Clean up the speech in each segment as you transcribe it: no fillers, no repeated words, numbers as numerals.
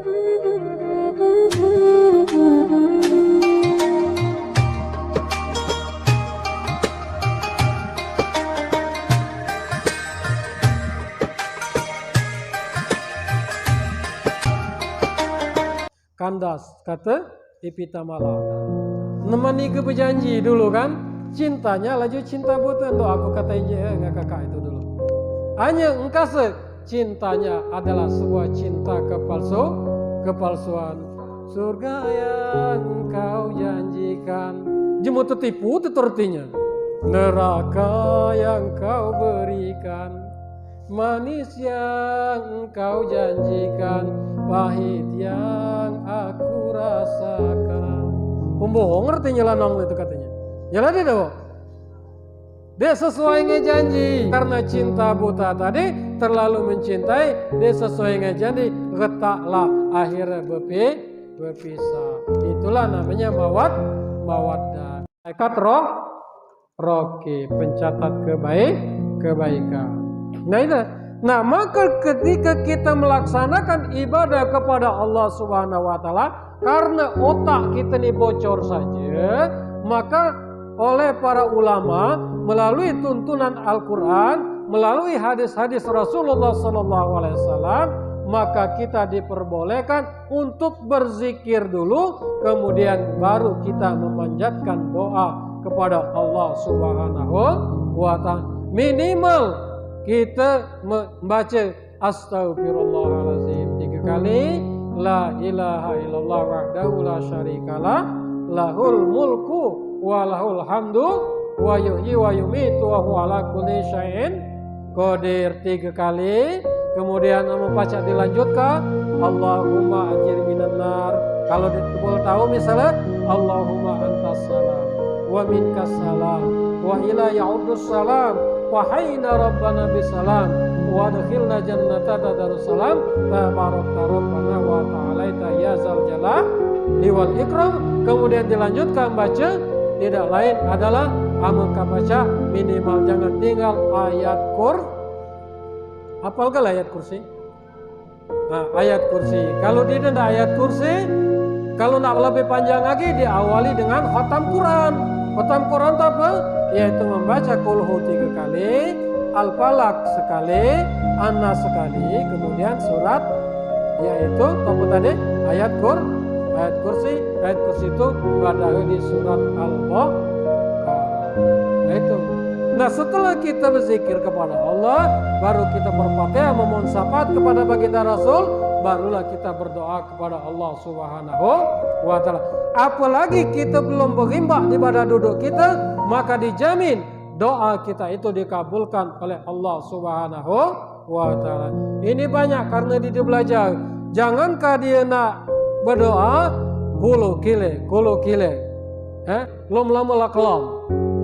Kandas kata Ipitamala. Nemani ke berjanji dulu kan, cintanya laju cinta buta. Untuk aku kata enggak kakak itu dulu. Hanya engkase cintanya adalah sebuah cinta kepalsuan. Surga yang kau janjikan, jemu tertipu artinya. Neraka yang kau berikan, manis yang engkau janjikan, pahit yang aku rasakan. Pembohong artinya lanang itu katanya. Jalan dia dong. Dia sesuai ngejanji. Karena cinta buta tadi terlalu mencintai, dia sesuai ngejanji, retaklah akhirnya berpisah. Itulah namanya mawaddah. Malaikat roki, pencatat kebaikan. Nah itu. Nah, maka ketika kita melaksanakan ibadah kepada Allah Subhanahu wa taala, karena otak kita ini bocor saja, maka oleh para ulama melalui tuntunan Al-Qur'an, melalui hadis-hadis Rasulullah SAW, maka kita diperbolehkan untuk berzikir dulu, kemudian baru kita memanjatkan doa kepada Allah Subhanahu wa taala. Minimal kita membaca Astaghfirullahaladzim 3 kali, La ilaha illallah wahdahu la syarikalah, lahul mulku wa lahul hamdu wa yuhyi wa yumitu wa huwa ala kulli syai'in qadir 3 kali. Kemudian membaca dilanjutkan Allahumma ajir minan nar. Kalau kita tahu misalnya Allahumma antas salam wa minkas salam wa ila ya'udus salam wa hayna rabbana bisalam wa adkhilna jannata darussalam tabarakta rabbana wa ta'alaita ya zal jalali wal ikram. Kemudian dilanjutkan baca, tidak lain adalah amka baca minimal jangan tinggal ayat hafalkan ayat kursi. Nah, ayat kursi. Kalau tidak ada ayat kursi, kalau nak lebih panjang lagi diawali dengan khatam Quran. Khatam Quran itu apa? Yaitu membaca Qul-hu 3 kali, Al-Falaq sekali, An-Nas sekali, kemudian surat yaitu apa tadi? Ayat kursi. Ayat kursi itu berada di surat Al-Baqarah. Nah itu. Nah, setelah kita berzikir kepada Allah, baru kita berfatihah memohon syafaat kepada baginda Rasul, barulah kita berdoa kepada Allah Subhanahu wa taala. Apalagi kita belum berimbah di pada duduk kita, maka dijamin doa kita itu dikabulkan oleh Allah Subhanahu wa taala. Ini banyak karena dia belajar. Jangankah dia nak berdoa kulu kile, lom lah kelam.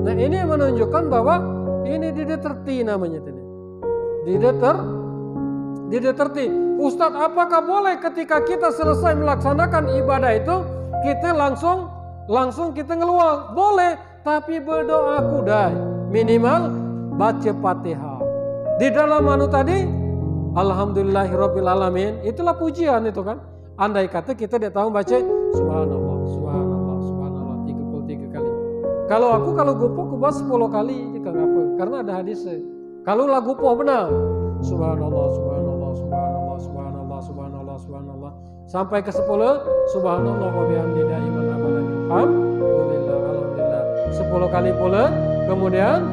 Nah, ini menunjukkan bahwa ini dia terti namanya tadi. Dia terti. Ustadz, apakah boleh ketika kita selesai melaksanakan ibadah itu kita langsung kita ngeluar? Boleh, tapi berdoa kudai. Minimal baca Fatihah. Di dalam tadi Alhamdulillahirabbil alamin, itulah pujian itu kan. Andai kata kita tidak tahu baca subhanallah 33 kali. Kalau gupo aku bahas 10 kali juga ngapa? Karena ada hadisnya. Kalau lagu poh benar, subhanallah sampai ke 10, subhanallah wa bihamdihi daiman abadan alhamdulillah 10 kali pula. Kemudian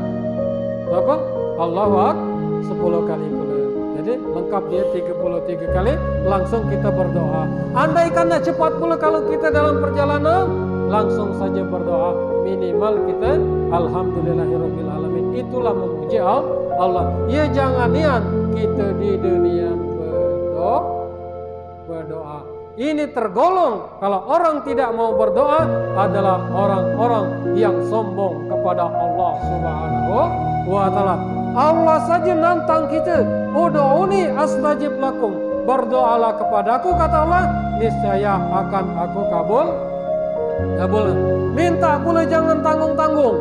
apa? Allahu akbar 10 kali pula. Jadi lengkap dia 33 kali, langsung kita berdoa. Andai karena cepat pula kalau kita dalam perjalanan, langsung saja berdoa. Minimal kita alhamdulillahirabbil alamin. Itulah memuji Allah. Ya jangan niat kita di dunia berdoa. Ini tergolong kalau orang tidak mau berdoa adalah orang-orang yang sombong kepada Allah Subhanahu wa taala. Allah saja nantang kita, ud'uni astajib lakum. Berdoalah kepadaku, kata Allah, niscaya akan aku kabul. Minta pula jangan tanggung-tanggung.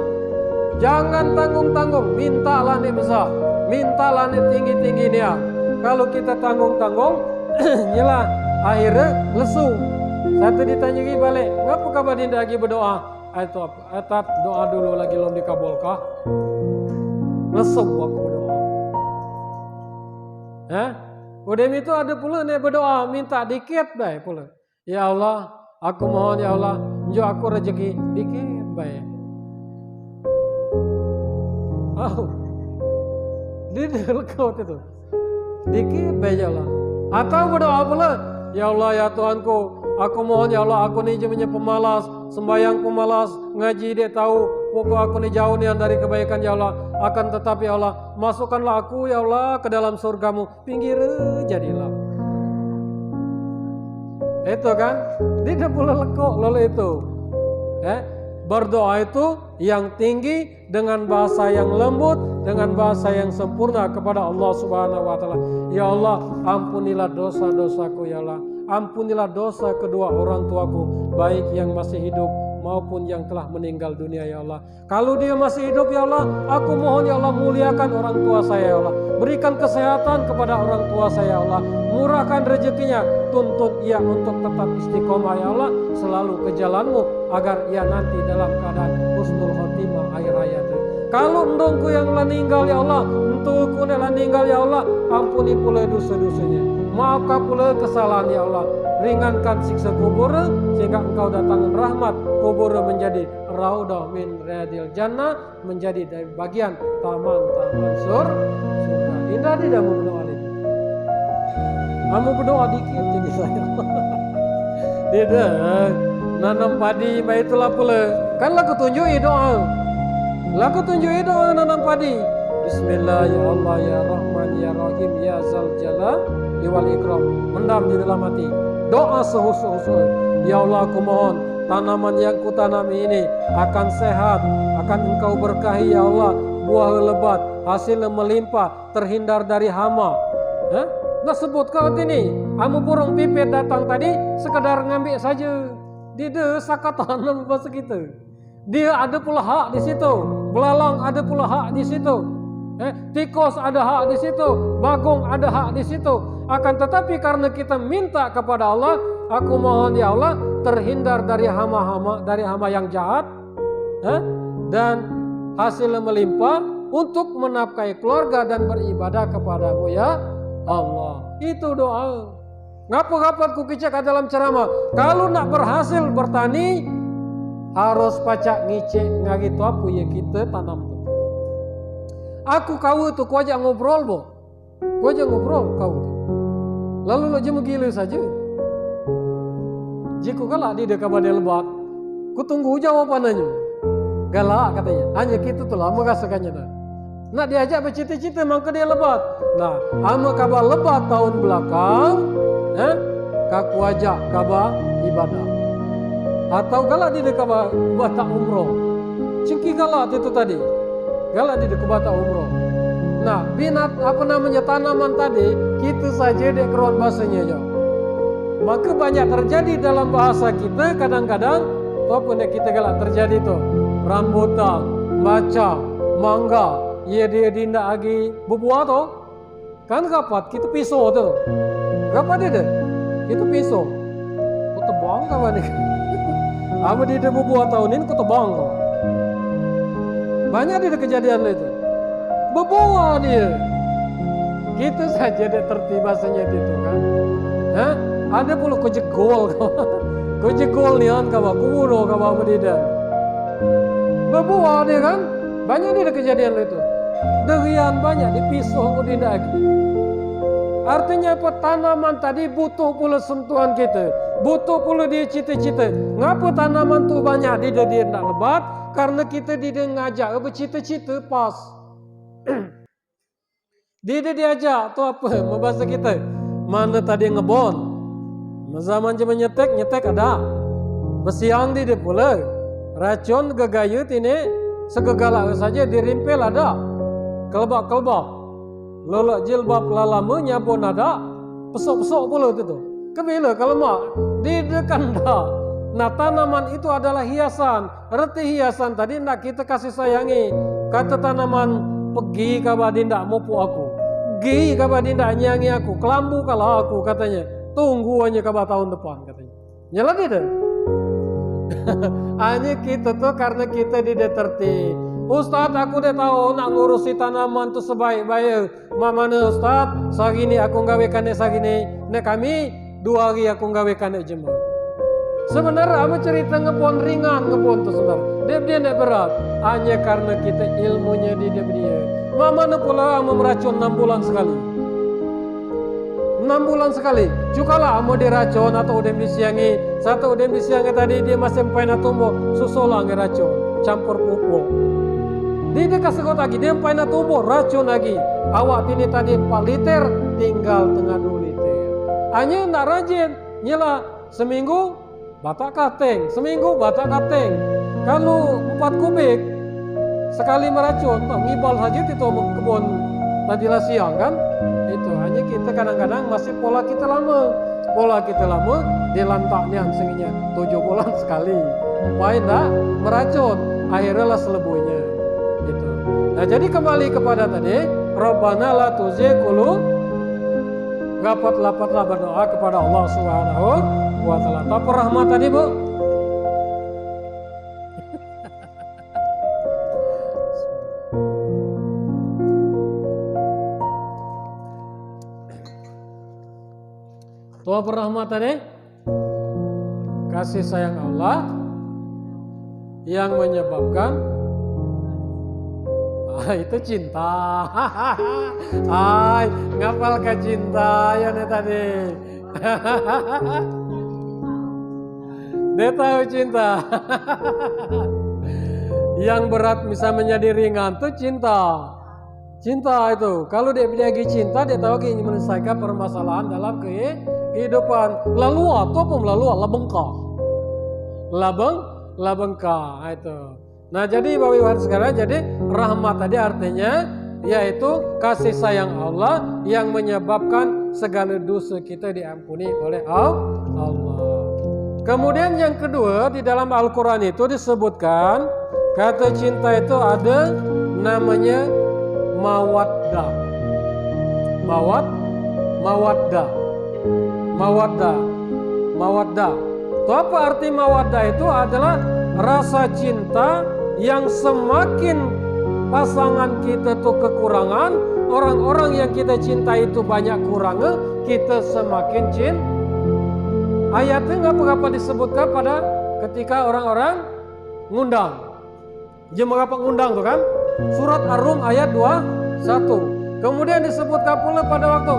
Jangan tanggung-tanggung, mintalah nih besar, mintalah nih tinggi-tinggi nih. Kalau kita tanggung-tanggung, nyelah akhirnya lesu. Satu ditanya lagi balik, ngapa kabar dinda lagi berdoa? Itu apa? Etat doa dulu lagi belum dikabulkah? Lesu aku berdoa. Udah itu ada pula nih berdoa minta dikit baik pula. Ya Allah, aku mohon ya Allah, jo aku rezeki dikit baik. Dia lekot itu. Dikit baik ya Allah. Atau berdoa pula, ya Allah ya Tuhanku, aku mohon ya Allah, aku ni jenisnya pemalas, sembahyang pemalas, ngaji dia tahu, pokok aku ni jauh ni dari kebaikan ya Allah. Akan tetapi ya Allah, masukkanlah aku ya Allah ke dalam surgamu, pinggir jadilah. Itu kan, dia pula lekok lalu itu. Berdoa itu yang tinggi dengan bahasa yang lembut, dengan bahasa yang sempurna kepada Allah Subhanahu wa taala. Ya Allah, ampunilah dosa-dosaku ya Allah. Ampunilah dosa kedua orang tuaku, baik yang masih hidup maupun yang telah meninggal dunia ya Allah. Kalau dia masih hidup ya Allah, aku mohon ya Allah, muliakan orang tua saya ya Allah. Berikan kesehatan kepada orang tua saya ya Allah. Murahkan rezekinya, tuntut ia untuk tetap istiqomah ya Allah, selalu ke jalanmu agar ia nanti dalam keadaan husnul khotimah akhir hayatnya. Kalau endongku yang meninggal ya Allah, entuku yang meninggal ya Allah, ampuni pula dosa-dosanya. Maafkan pula kesalahan ya Allah. Ringankan siksa kubur sehingga engkau datangkan rahmat. Kubur menjadi raudah min riyadil jannah, menjadi dari bagian taman-taman surga. Indah tidak mau berdoa itu. Kamu berdoa dikit jadi saya. Tidak nanam padi baik itulah pula. Kan laku tunjuki doa. Laku tunjuki doa nanam padi. Bismillah ya Allah ya Rahman ya Rahim ya Zal Jalal wal Ikram. Mendam di dalam hati. Doa sehusu-husu. Ya Allah, aku mohon tanaman yang kutanami ini akan sehat, akan engkau berkahi ya Allah, buah lebat, hasilnya melimpah, terhindar dari hama. Nggak sebut kau ini, kamu burung pipit datang tadi sekedar ngambil saja. Dia sakat tanam bahasa kita. Dia ada pula hak di situ, belalang ada pula hak di situ. Tikus ada hak di situ, bagong ada hak di situ. Akan tetapi karena kita minta kepada Allah, aku mohon ya Allah terhindar dari hama-hama, dari hama yang jahat, dan hasilnya melimpah untuk menafkahi keluarga dan beribadah kepadamu ya Allah. Itu doa. Ngapa-ngapa ku kicak dalam ceramah. Kalau nak berhasil bertani harus pacak ngicek ngagitu apa ya kita tanam. Aku kau tu ku ajak ngobrol bo. Ku ajak ngobrol kau tu. Lalu lo jemu gila saja. Jika galak di dekat badai lebat, ku tunggu jawabannya. Galak katanya. Hanya kita tu lah merasakannya dah. Nak diajak bercita-cita mangka dia lebat. Nah, ama kabar lebat tahun belakang, kaku ajak kabar ibadah. Atau galak di dekat batak umroh. Cengki galak itu tadi. Galak di dekat batak umroh. Nah, tanaman tadi kita saja dek keruan bahasanya jauh. Maka banyak terjadi dalam bahasa kita kadang-kadang apa yang kita galak terjadi tu rambutan, maca, mangga, dia dinda lagi berbuah tu. Kan kapat kita pisau tu. Kapan dia? Kita pisau. Ku tebang kawan ni. Apa dia berbuah tahun ini ku tebang tu. Banyak dia kejadian itu. Berbuah dia. Gitu saja dia tertibasanya itu kan. Ada pula kejegol. Kejegol ni kan kawan. Kuno kawan berdida. Berbuah dia kan. Banyak dia kejadian itu. Derian banyak dipisau berdida lagi. Artinya apa? Tanaman tadi butuh pula sentuhan kita. Butuh pula dia cita-cita. Ngapa tanaman tu banyak dia nak lebat? Karena kita dia ngajak bercita-cita pas. Dia diajak tu apa bahasa kita mana tadi ngebon zaman zaman nyetek ada besiang dia pula racun gegayut ini segegalak saja dirimpel ada kelebak lolak jilbab lalamu nyabon ada pesok-pesok pula itu kebila kalau mak didekan dah. Nah tanaman itu adalah hiasan. Reti hiasan tadi nak kita kasih sayangi. Kata tanaman pergi kabar dindak mupu aku. Pergi kabar dindak nyanyi aku. Kelambu kalau aku katanya. tunggu aja kabar tahun depan katanya. Nyala tidak? Hanya kita tuh karena kita tidak tertib. Ustadz aku udah tahu nak ngurusi tanaman tuh sebaik-baik. Mamane Ustadz, sagini aku gawekan sagini. Nek kami 2 hari aku gawekan jemur. Sebenarnya apa cerita ngepon ringan ngepon tuh sebenarnya. Dia nek berat. Hanya karena kita ilmunya di dia. Mamane pula meracun 6 bulan sekali. 6 bulan sekali. Cukalah mau diracun atau udah disiangi. Satu udah disiangi tadi dia masih paina tumbuh. Susulah ngeracun. Campur pupuk. Dia kasih kau lagi. Dia paina tumbuh. Racun lagi. Awak ini tadi 4 liter. Tinggal tengah 2 liter. Hanya nak rajin. Nyela. Seminggu batak kateng. Seminggu batak kateng. Kalau 4 kubik. Sekali meracun. Ngibal saja itu kebun. Tadilah siang kan. Itu hanya kita kadang-kadang masih pola kita lama dilantaknya senginya 7 bulan sekali supaya enggak meracun akhirnya lah selebunya gitu. Nah jadi kembali kepada tadi Rabbana la tuzigh qulub rapat-rapatlah berdoa kepada Allah Subhanahu wa taala. Apa rahmat tadi Bu? Tuhan berrahmat tadi kasih sayang Allah yang menyebabkan itu cinta. Ngapal ke cinta ya nih tadi. Dia tahu cinta. Yang berat bisa menjadi ringan tuh cinta. Cinta itu, kalau dia lagi cinta, dia tahu ingin menyelesaikan permasalahan dalam kehidupan. Lalu atau melalui labengka itu. Nah jadi Bapak Ibu sekarang, jadi rahmat tadi artinya yaitu kasih sayang Allah yang menyebabkan segala dosa kita diampuni oleh Allah. Kemudian yang kedua di dalam Al-Quran itu disebutkan kata cinta itu ada namanya mawaddah. Itu apa arti mawaddah? Itu adalah rasa cinta yang semakin pasangan kita tuh kekurangan, orang-orang yang kita cinta itu banyak kurangnya, kita semakin cinta. Ayatnya ngapa-ngapa disebutkan pada ketika orang-orang ngundang. Jemaah ngundang tuh kan? Surat Ar-Rum ayat 21. Kemudian disebutkan pula pada waktu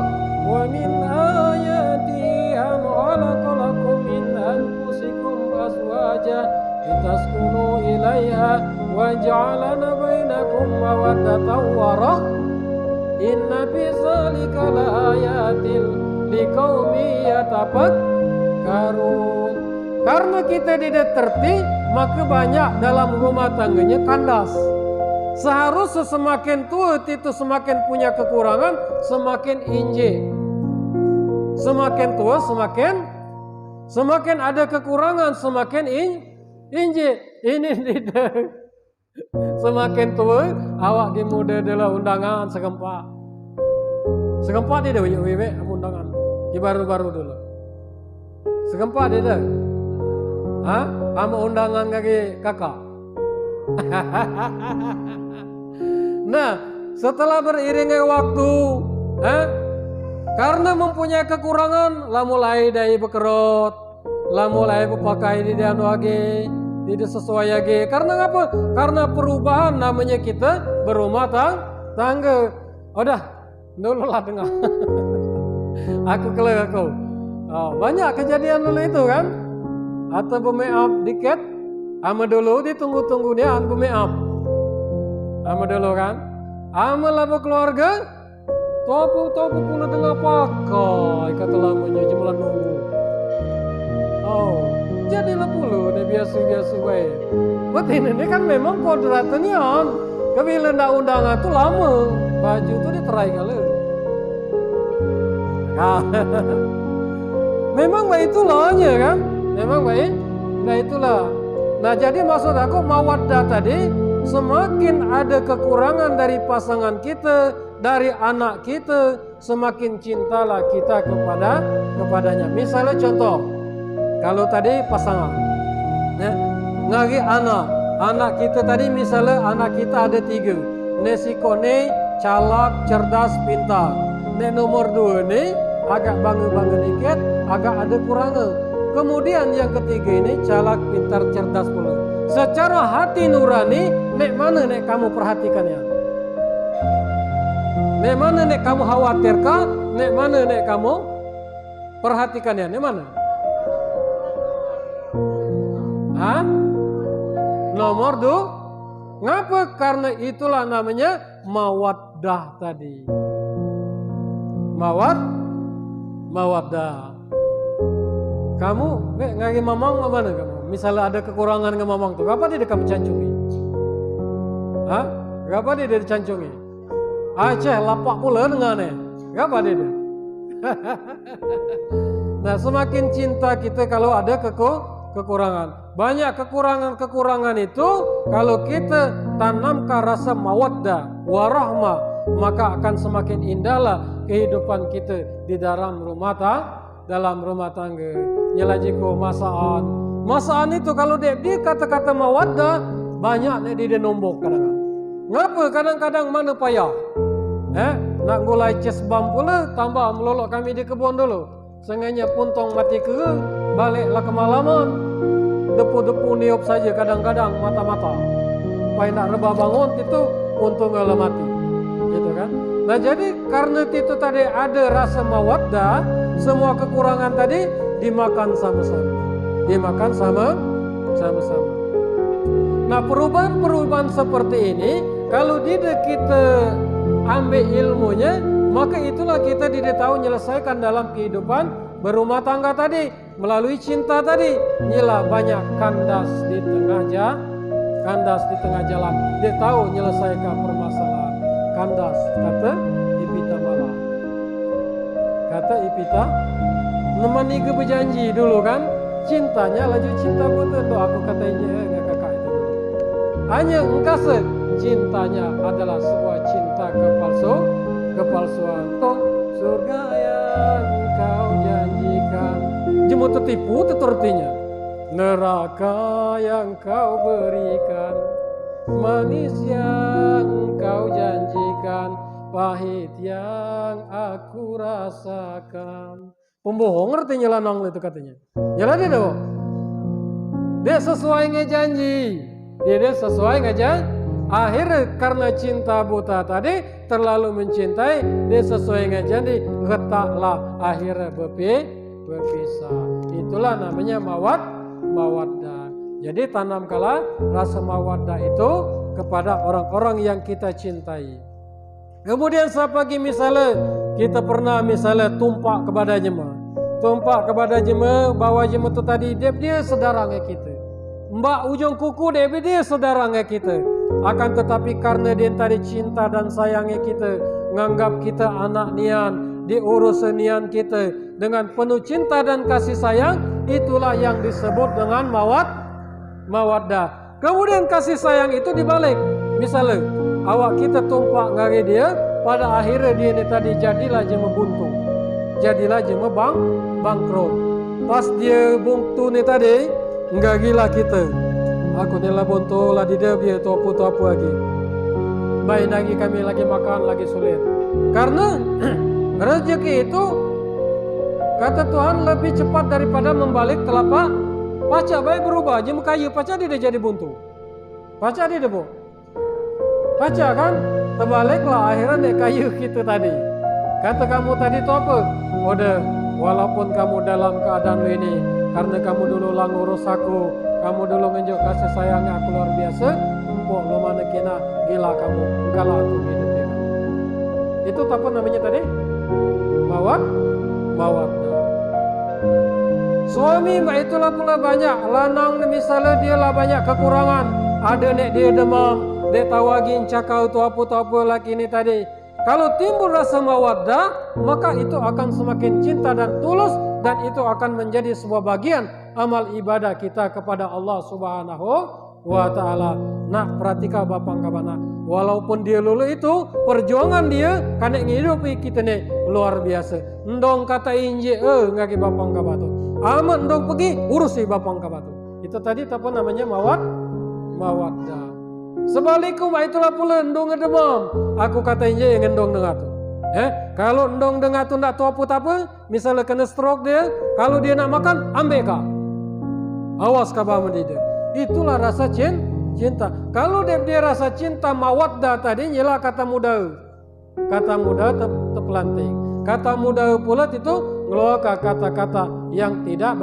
wa min ayati an khalaqalakum min anfusikum azwaja litaskunu ilaiha wa ja'alana bainakum mawaddatan wa rahmah inna fi dzalika laayatin liqaumin yatafakkarun. Karena kita tidak tertib, maka banyak dalam rumah tangganya kandas. Seharusnya semakin tua itu semakin punya kekurangan, semakin injek. Semakin tua semakin ada kekurangan, semakin injek. Ini tidak. Semakin tua awak di muda adalah undangan segempak. Segempak dia wewe undangan. Di baru-baru dulu. Segempak dia dah. Ama undangan kaki kakak. Nah, setelah beriringnya waktu, karena mempunyai kekurangan, lah mulai dari bekerot, lah mulai berpakai di dalam lagi, tidak sesuai lagi. Karena apa? Karena perubahan namanya kita berumah tangga. Udah, dulu lah dengar. Aku kelak aku. Banyak kejadian dulu itu kan? Atau bermaaf dikit, ama dulu ditunggu-tunggu dia bermaaf. Ama dulu kan, ama laba keluarga, topu pula dengan pakai kata lamanya jumlah nunggu. Jadilah pula dia biasa-biasa baik. Buat ini kan memang kodratnya on. Kebila undangan tu lama, baju tu diterai kali. Memang baik itulah kan, memang baik. Nah itulah. Nah jadi maksud aku mawaddah tadi. Semakin ada kekurangan dari pasangan kita, dari anak kita, semakin cintalah kita kepadanya. Misalnya contoh, kalau tadi pasangan, ya, ngagi anak kita tadi misalnya anak kita ada 3, nesiko ne calak, cerdas, pintar. Ne nomor 2 ne agak bangga dikit, agak ada kurangnya. Kemudian yang ketiga ini calak, pintar, cerdas pula. Secara hati nurani, nek mana nek kamu perhatikannya? Nek mana nek kamu khawatirkan? Nek mana nek kamu perhatikannya? Nek mana? Hah? Nomor 2. Ngapa? Karena itulah namanya mawaddah tadi. Mawaddah. Kamu ngagi mamang mana kamu? Misalnya ada kekurangan ke mamang tuh, apa dia kamu cancungi? Hah? Apa dia dicancungi? Aceh lapak pula dengannya. Apa dia? Nah, semakin cinta kita kalau ada kekurangan. Banyak kekurangan itu kalau kita tanamkan rasa mawaddah warahmah, maka akan semakin indahlah kehidupan kita di dalam rumah tangga. Nyelajiko masaan itu kalau dia kata-kata mawaddah banyak dia nombok kadang-kadang. Ngapa kadang-kadang mana payah? Nak mulai ces bam pula tambah melolok kami di kebun dulu. Sengaja puntong mati ke baliklah kemalaman. Depu-depu niup saja kadang-kadang mata-mata. Supaya nak rebah bangun itu untung ngalah mati. Gitu kan? Nah jadi karena itu tadi ada rasa mawaddah, semua kekurangan tadi dimakan sama-sama. Nah perubahan-perubahan seperti ini kalau tidak kita ambil ilmunya, maka itulah kita tidak tahu menyelesaikan dalam kehidupan berumah tangga tadi melalui cinta tadi. Ialah banyak kandas di tengah jalan. Dia tahu menyelesaikan permasalahan. Kandas kata Ipita malah. Kata Ipita nemani ke berjanji dulu kan. Cintanya laju cinta betul tuh aku katanya kakak itu. Hanya engkau cintanya adalah sebuah cinta kepalsuan. Surga yang kau janjikan jemu tertipu artinya. Neraka yang kau berikan, manis yang kau janjikan, pahit yang aku rasakan. Pembohong artinya lanang itu katanya. Yalah dia dong. Dia sesuai ngejanji. Dia sesuai ngejanji. Akhirnya karena cinta buta tadi terlalu mencintai, dia sesuai ngejanji, retaklah akhirnya berpisah. Itulah namanya mawaddah. Jadi tanamkanlah rasa mawaddah itu kepada orang-orang yang kita cintai. Kemudian lagi misalnya kita pernah misalnya tumpak kepada jemaah, bawa jemaah itu tadi dia saudaranya kita. Mbak ujung kuku dia saudaranya kita. Akan tetapi karena dia tadi cinta dan sayangnya kita, nganggap kita anak nian, diurus nian kita dengan penuh cinta dan kasih sayang, itulah yang disebut dengan mawaddah. Kemudian kasih sayang itu dibalik. Misalnya awak kita tumpak ngari dia, pada akhirnya dia ini tadi jadilah jema buntu, jadilah jema bangkrut. Pas dia buntu ni tadi, enggak gila kita. Aku ni lah buntu lah di dia tu apa lagi. Baik lagi kami lagi makan lagi sulit. Karena rezeki itu kata Tuhan lebih cepat daripada membalik telapak paca. Baik berubah jema kayu paca dia jadi buntu. Paca dia debu. Paca kan? Terbaliklah akhirnya nek kayu kita tadi. Kata kamu tadi itu apa? Udah, walaupun kamu dalam keadaan ini, karena kamu dulu lah ngurus aku, kamu dulu nunjuk kasih sayangnya aku luar biasa, empuk lo mana kena gila kamu, kalah aku hidupnya. Itu apa namanya tadi? Mawaddah. Suami itulah pula banyak lanang misalnya dia lah banyak kekurangan, ada nek dia demam. Dia tahu lagi cakau tu apa lagi ini tadi. Kalau timbul rasa mawaddah, maka itu akan semakin cinta dan tulus, dan itu akan menjadi sebuah bagian amal ibadah kita kepada Allah Subhanahu wa ta'ala. Nak perhatikan bapang kabana. Walaupun dia lulu itu perjuangan dia karena ngidupi kita nih luar biasa. Ndong kata inje ngaki bapang kabatu. Amat ndong pergi urusi bapang kabatu. Itu tadi apa namanya mawaddah. Sebalikum itulah pula ndong ngedemam. Aku kata inje yang ndong dengar tu. Kalau ndong dengar tu ndak tahu apa, misalnya kena stroke dia, kalau dia nak makan ambil kah. Awas kabar mendidik. Itulah rasa cinta. Kalau dia rasa cinta mawaddah tadi ialah kata muda. Kata muda terpelanting. Kata muda pula itu ngeluarkan kata-kata yang tidak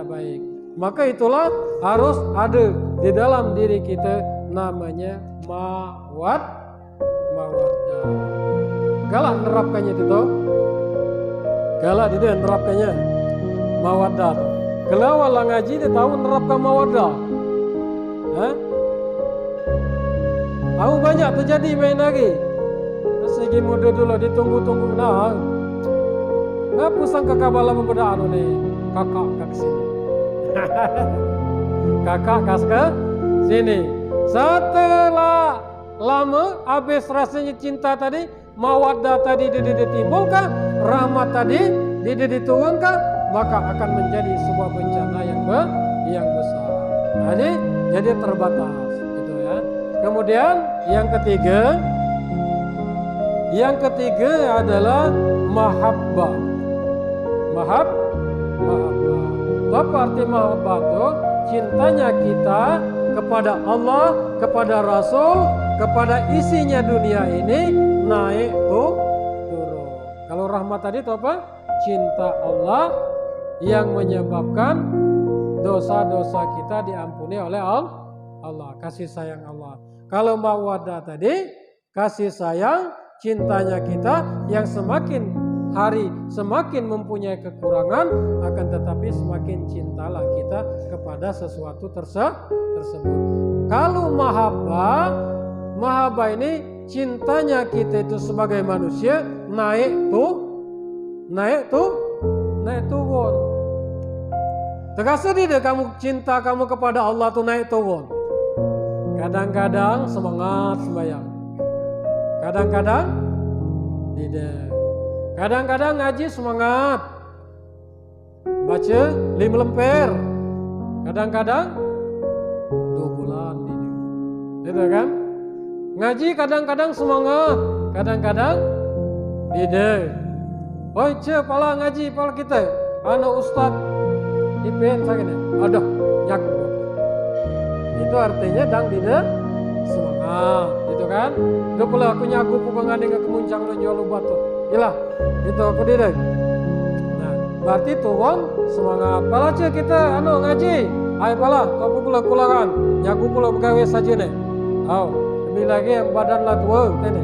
baik. Maka itulah harus ada di dalam diri kita namanya mawaddah. Galak nerapkannya itu. Galak dia nerapkannya mawaddah. Kalau awal ngaji dia tahu nerapkan mawaddah. Tahu banyak terjadi main lagi. Segi muda dulu ditunggu-tunggu nah. Apa sangka kabala membedaan ni? Kakak ke sini. Kakak kas ke sini. Setelah lama habis rasanya cinta tadi, mawaddah tadi ditimbulkan, rahmat tadi diturunkan, maka akan menjadi sebuah bencana yang besar. Jadi terbatas gitu ya. Kemudian yang ketiga adalah mahabbah. Mahabbah. Apa arti mahabbah itu? Cintanya kita kepada Allah, kepada Rasul, kepada isinya dunia ini naik turun. Kalau rahmat tadi itu apa? Cinta Allah yang menyebabkan dosa-dosa kita diampuni oleh Allah. Kasih sayang Allah. Kalau mawaddah tadi kasih sayang, cintanya kita yang semakin hari semakin mempunyai kekurangan, akan tetapi semakin cintalah kita kepada sesuatu tersebut. Kalau mahabbah ini cintanya kita itu sebagai manusia naik turun. Terasa tidak kamu cinta kamu kepada Allah tuh naik turun. Kadang-kadang semangat sembahyang. Kadang-kadang tidak. Kadang-kadang ngaji semangat. Baca 5 lemper. Kadang-kadang 2 bulan tidak. Gitu kan? Ngaji kadang-kadang semangat. Kadang-kadang tidak. Oh, pala ngaji pala kita. Anak ustaz IPN sakit. Aduh, yakin. Itu artinya dang tidak semangat, gitu kan? Itu pula aku nyaku pukangan dengan kemuncang dan jual batu. Iyalah, itu aku tidak. Nah, berarti turun semangat. Pala kita ngaji. Ayo pala, kau pula kulangan. Nyaku pula pegawai saja nih. Lebih lagi yang badan lah tua, ini.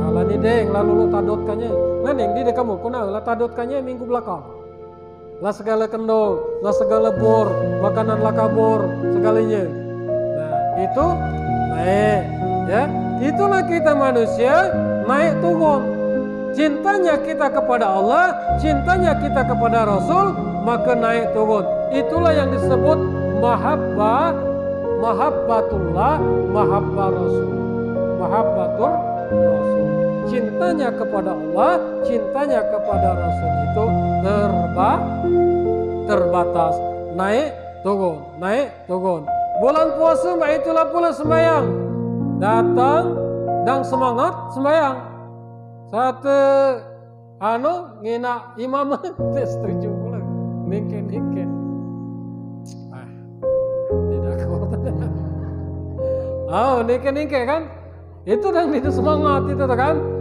Kalau ni deng lalu lu tadotkannya. Neng di kamu, kena lah tadotkannya minggu belakang. Lah segala kendor, lah segala bor, makanan lah kabur, segalanya. Nah, itu naik, ya. Itulah kita manusia naik turun. Cintanya kita kepada Allah, cintanya kita kepada Rasul, maka naik turun. Itulah yang disebut mahabbatullah, mahabbah Rasul. Mahabbatur Rasul. Cintanya kepada Allah, cintanya kepada Rasul itu terbatas. Naik turun. Bulan puasa itulah pula sembahyang. Datang dan semangat sembahyang. Satu ngina imam setuju pula. Ningke. Tidak kuat. Ningke kan? Itu dan itu semangat itu kan?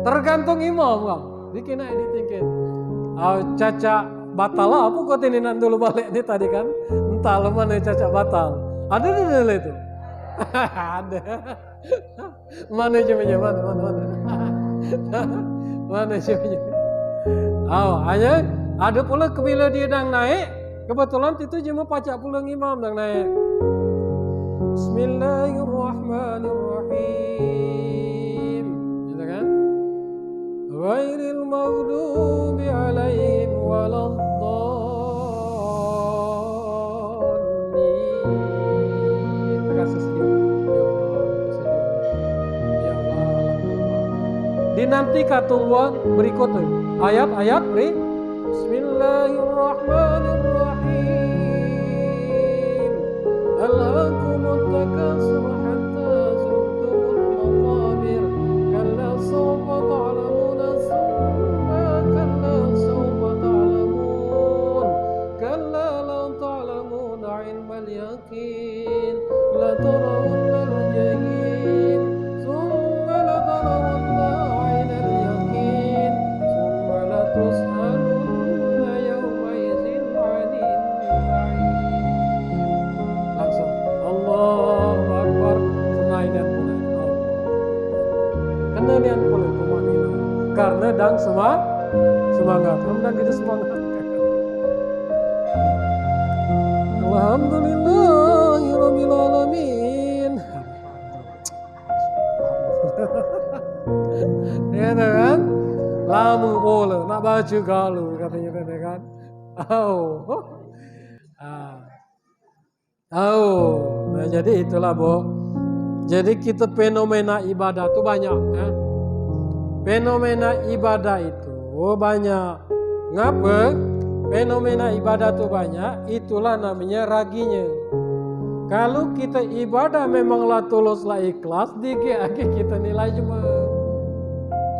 Tergantung imam kan. Dikena ditingkin. Caca batal lah. Apa kau tininan dulu balik ni tadi kan? Entah lah mana caca batal. Ada di dalam itu. Ada. Mana cemanya mana. Mana cemanya. Hanya ada pula bila dia đang naik. Kebetulan itu cuma pacak pulang imam đang naik. Bismillahirrahmanirrahim. Gitu kan? Ghairil maghdubi alaihim waladdallin. dinantikan tungguan berikutnya. Ayat-ayat Bismillahirrahmanirrahim. Alhaakumut takasur hatta zurtumul maqabir. Kalla sawfa ta'lamuna thumma kalla sawfa ta'lamun. Kalla law ta'lamuna 'ilmal yaqin la tarawunna al-jahim. Thumma la tarawunna 'ainal yaqin. Thumma la tus'alunna yawma idzin 'anil na'im. Langsung Allahu Akbar. Senainan pula. Kenalian pula tumanina. Karena dang semangat. Kemudian kita semangat. Alhamdulillahirabbil alamin. Ya kan? Lama boleh nak baca galu katanya kan. Nah jadi itulah Jadi kita fenomena ibadah itu banyak ya. Fenomena ibadah itu banyak. Ngapa? Fenomena ibadah itu banyak, itulah namanya raginya. Kalau kita ibadah memanglah tulus lah ikhlas, dikit kita nilai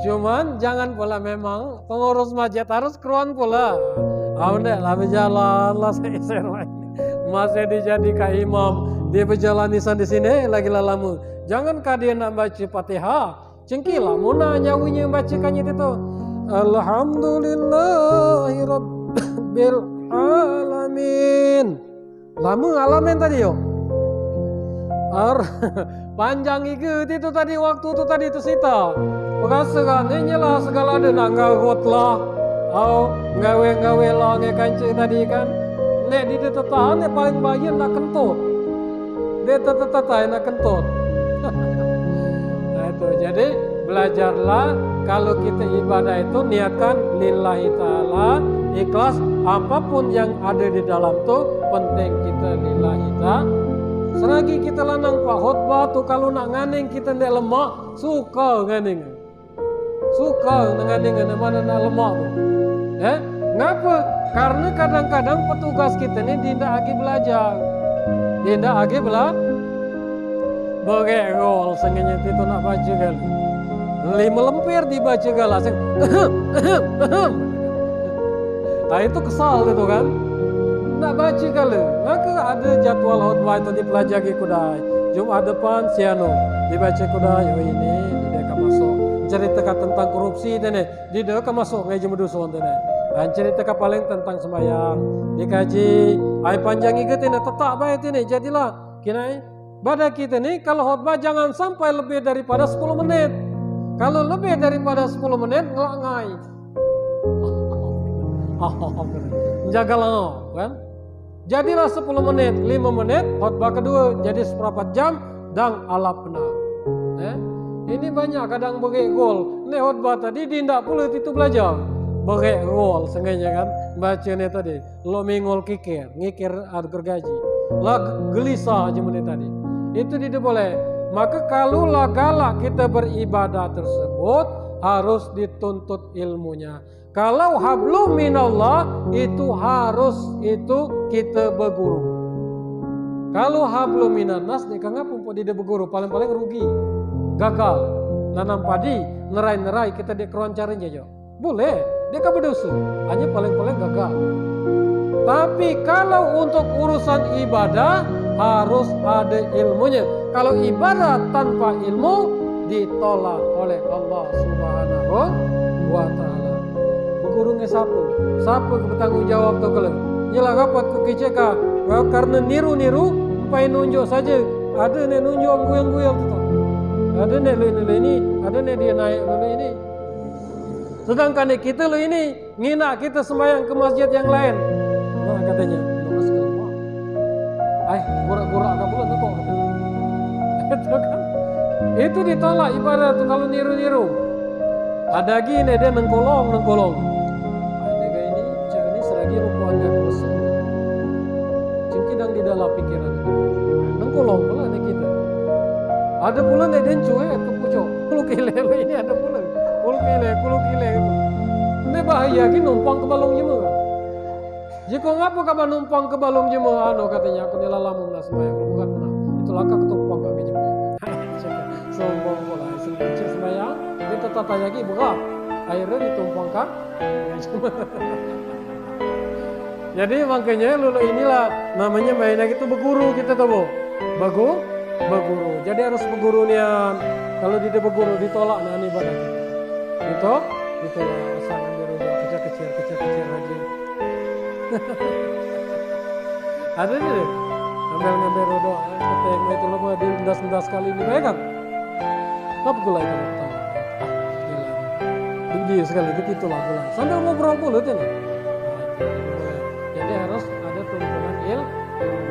cuman jangan pula memang pengurus masjid harus keruan pula. Udah lah berjalan lah saya masih dijadikan imam, dia berjalan di sini lagi lama. Jangan dia nak baca Fatihah, cengkilah muna nyawinya bacakannya itu. Alhamdulillahirabbil alamin. Lama alamin tadi yo. Panjang itu tadi waktu itu tadi itu sita. Perasaan ini lah segala ada nak ngagot lah. Ngawe lah ngekancik tadi kan. Nek di tetahan yang paling bagian nak kentut. Dia tetahan nak kentut. Nah itu jadi belajarlah kalau kita ibadah itu niatkan lillahi ta'ala, ikhlas apapun yang ada di dalam tuh penting kita lillahi ta'ala. Selagi kita lanang pak khutbah tuh kalau nak nganing kita ndak lemak, suka nganing. Suka nganing mana nak lemak tuh. Ngapa? Karena kadang-kadang petugas kita ini tidak lagi belajar. Tidak lagi Begegol sengennya itu nak baca kali. Lima lempir dibaca galas. Nah itu kesal gitu kan. Nak baca kali. Maka ada jadwal khutbah itu dipelajari kudai. Jumat depan siano dibaca kudai. Oh ini dia akan masuk. Cerita tentang korupsi ini. Dia akan masuk ngaji medusun ini. Dan cerita paling tentang sembahyang. Dikaji. Ai panjang ikut ini tetap baik ini. Jadilah kinai. Pada kita nih kalau khutbah jangan sampai lebih daripada 10 menit. Kalau lebih daripada 10 menit ngelangai. Jagalah kan. Jadilah 10 menit, 5 menit khutbah kedua jadi seperempat jam dan ala benar. Ini banyak kadang begegol. Nih khutbah tadi dindak pula itu belajar. Begegol sengaja kan. Baca nih tadi. Lo mingol ngikir ada gergaji. Lah gelisah aja menit tadi. Itu tidak boleh. Maka kalau galak kita beribadah tersebut harus dituntut ilmunya. Kalau hablum minallah itu harus itu kita berguru. Kalau hablum minannas nih ngapa pun tidak berguru paling-paling rugi. Gagal. Nanam padi, nerai-nerai kita dikeroncarin aja. Boleh, dia kan berdosa. Hanya paling-paling gagal. Tapi kalau untuk urusan ibadah harus ada ilmunya. Kalau ibadah tanpa ilmu ditolak oleh Allah Subhanahu wa taala. Bergurunya siapa bertanggung jawab tuh kalau. Nyelah rapat ke keceka karena niru-niru sampai nunjuk saja. Ada nih nunjuk guyang-guyang tu. Ada nih ini, ada nih dia naik lalu ini. Sedangkan kita lo ini ngina kita sembahyang ke masjid yang lain. Nah katanya, lemas keluar. Gura-gura agak bulan kok katanya. Itu kan. Itu ditolak ibadah tuh kalau niru-niru. Ada lagi nih dia nengkolong. Ada kayak ini selagi rukuannya kosong. Cengkidang di dalam pikiran. Nengkolong pula nih kita. Ada pula nih dia cuek ke pucuk. Lu kelele ini ada pula. kulu kile. Ini bahaya ki numpang ke balong jema. Jika ngapa kabar numpang ke balong jema anu katanya aku nila lamun lah sembahyang bukan benar. Itulah kak ketumpang kami jema. Sombong pula kunci sembahyang kita tata lagi berat. Akhirnya ditumpang kan. Jadi makanya lulu inilah namanya mainnya itu berguru kita tahu. Berguru. Jadi harus berguru nian. Kalau tidak berguru ditolak nah ini ibadah kita. Ditolak sangan biru kecil aja. Ada nih ngambil rodo kata yang itu lo mau diundas kali ini baik kan? Apa gula itu tahu? Tinggi sekali begitu lah gula. Sambil ngobrol puluh tuh nih. Jadi harus ada tuntunan ilmu.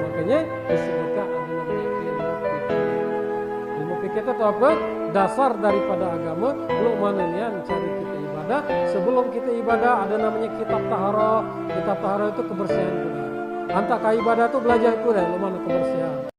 Makanya disebutkan ada namanya ilmu fikih. Ilmu fikih itu apa? Dasar daripada agama. Lu mana nih cari kita ibadah. Sebelum kita ibadah ada namanya kitab taharah. Kitab taharah itu kebersihan kuda. Antak ibadah itu belajar kuda. Lu mana kebersihan.